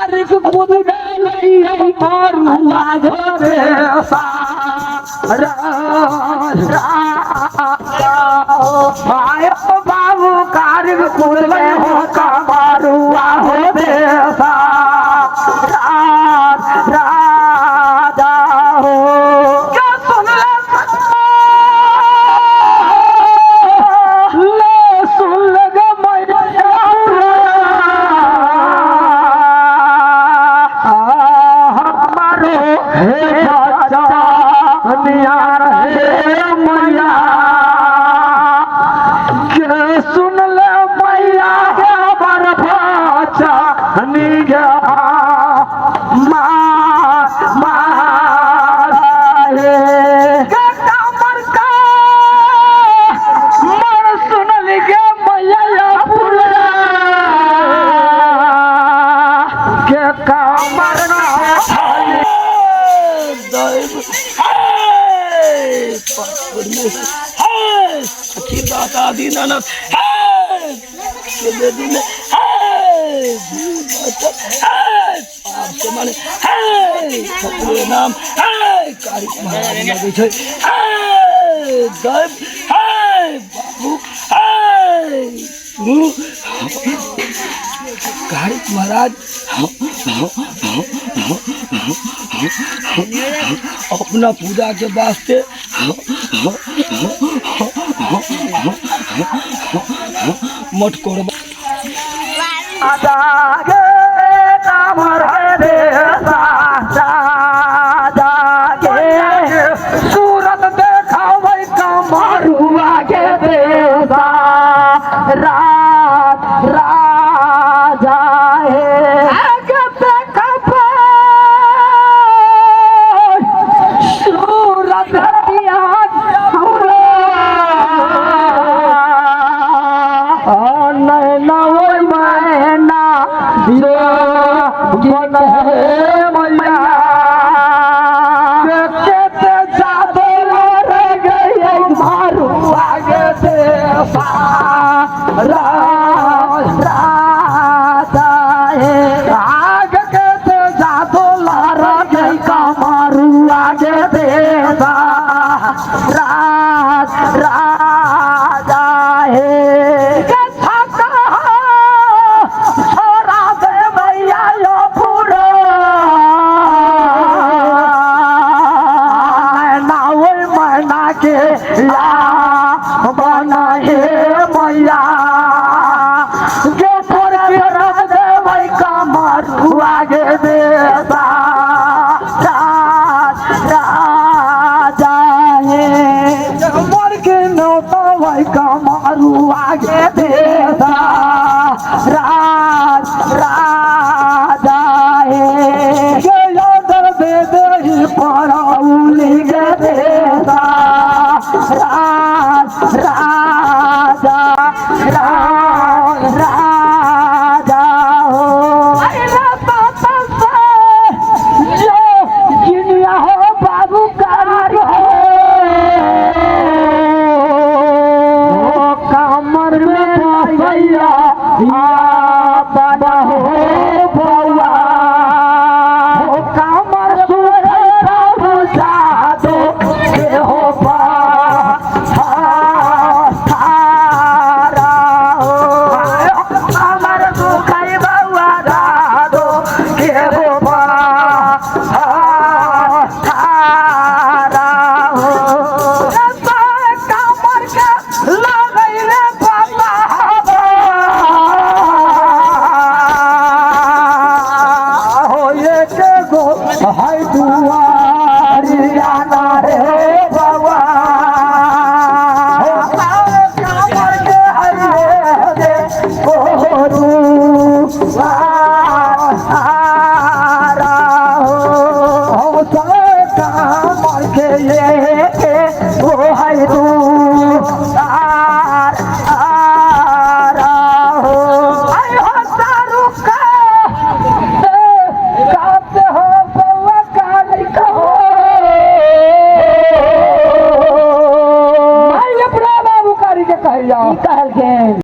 कारिक खुद गई मारुआ घरे आयो बाबू कारिक खुद गए हो का मारुआ हो देसा राजा हो क्या सुन ले सुन लगा हमारो हे बच्चा नियार हे मैया के सुन ले मैया के बर बच्चा निया दीनानाथ माने नाम बाबू कारिक महाराज अपना पूजा के वास्ते मत कोरबा जागे कामर रे जागे सूरत देखा वही कमरुआ के देसा रात राजा है आगे देखा सूरत राजा है के ला बना हे मैया के पर के रख दे भाई कमर आगे देसा राजा है मर के नौता भाई कमर आगे देसा राजा है के यादर दे दे पड़ाउली गे देसा राजा